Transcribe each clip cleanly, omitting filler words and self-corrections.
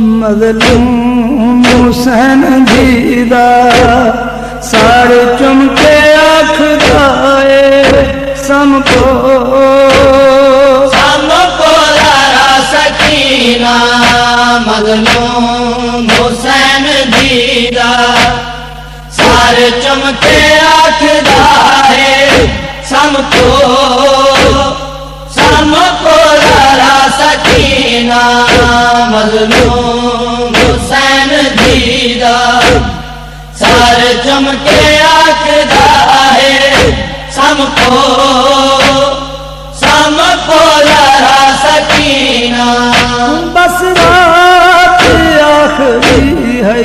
مظلوم حسین دیدہ ساڑ چمکے آکھدا اے سم کو ذرا سکینہ مظلوم حسین دیدہ سار چمکے آکھدا اے سم کو ذرا سکینہ مظلوم حسین دیدہ سار چمکے آکھدا اے سم کو ذرا سکینہ بس رات آخری ہے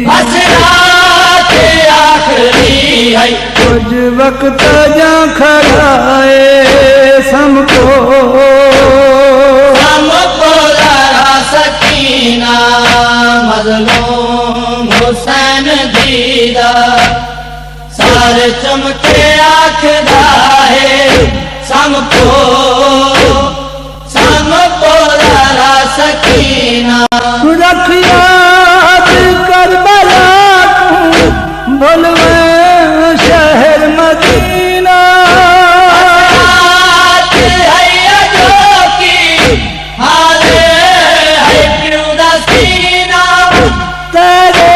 بس رات آخری ہے کچھ وقت جا کھڑا ہے سم کو ذرا سکینہ مظلوم حسین دیدہ سار چمکے آکھدا ہے سم کو ذرا سکینہ رکھ یاد کربلا کو بھولویں شہر مدینہ تیرے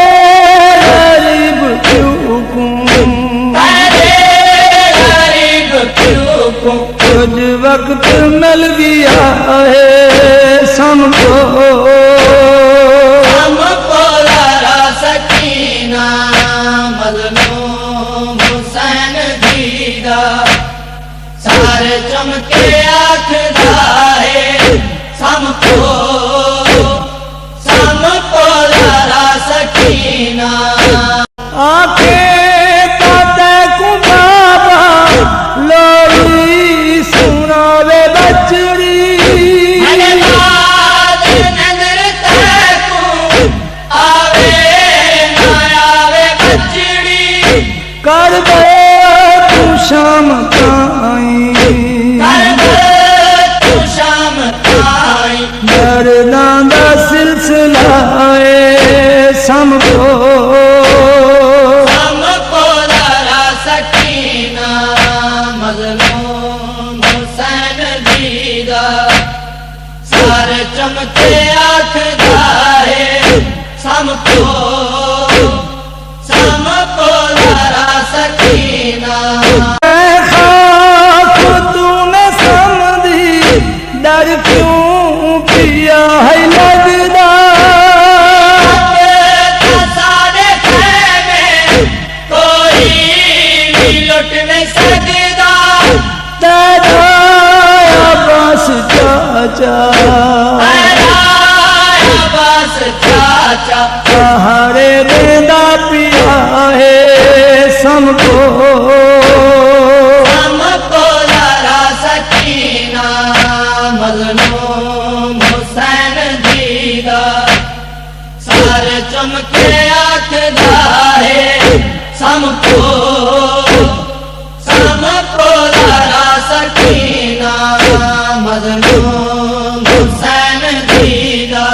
غریب کیوں کو کچھ وقت مل گیا ہے سم کو ذرا سکینہ مظلوم حسین دیدہ سار چمکے آکھدا ہے سم کو ذرا سکینہ آنکھیں تاتے کو بابا لوری سناوے بچڑی نظر تیکو آوے نہ آوے بچڑی کر دے تو شام تائیں تو شام تائیں درداں دا سلسلہ ہے سم کو ذرا سکینہ مظلوم حسین دیدہ سار چمکے آکھدا ہے سم کو ذرا سکینہ اے خاک تو نے سمدھی ڈر کیوں پیا ہے لگدا سارے خیمے کوئی بھی لٹ نہیں سکدا تیرا عباس چاچا بس چاچا سہارے دیندہ پیا ہے سم کو ذرا سکینہ مظلوم حسین دیدہ سار چمکے آکھدا ہے سم کو ذرا سکینہ مظلوم حسین دیدہ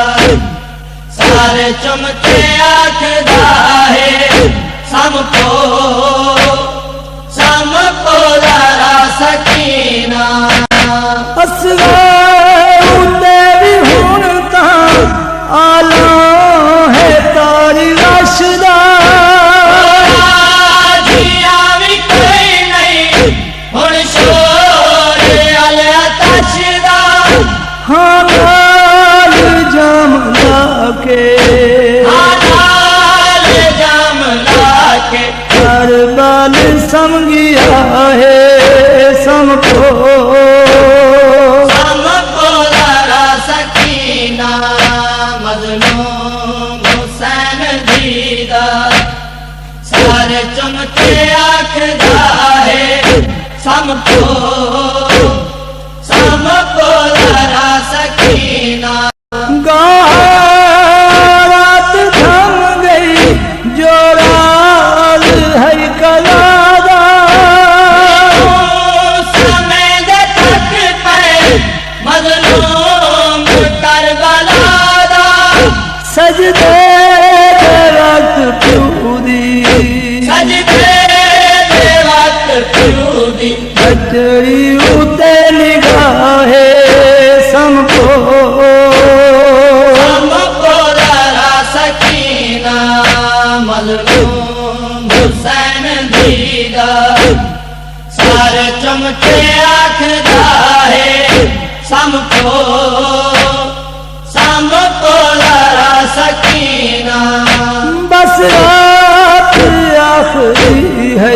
سار چمکے آکھدا ہے سم کو ذرا سکینہ اصغر بھی ہون تاں آلہ ہے تاری رشدہ جیاں بھی کوئی نہیں ہن شور علیہ تشدہ ہاں نال جام لا کے جام لا کے کربال سم گیا ہے سم کو ذرا سکینہ مظلوم حسین دیدہ سار چمکے آکھدا ہے سم کو ذرا سکینہ رات تھم گئی جو راز ہے کلادہ سمے دے تک پہ مظلوم کربلا دا سکینہ بس رات آخری ہے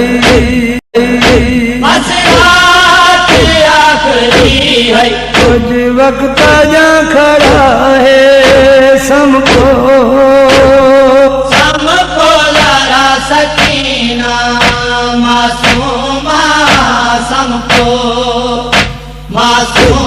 بس رات آخری ہے کچھ وقت جا کھڑا ہے سم کو ذرا سکینہ معصومہ سم کو معصوم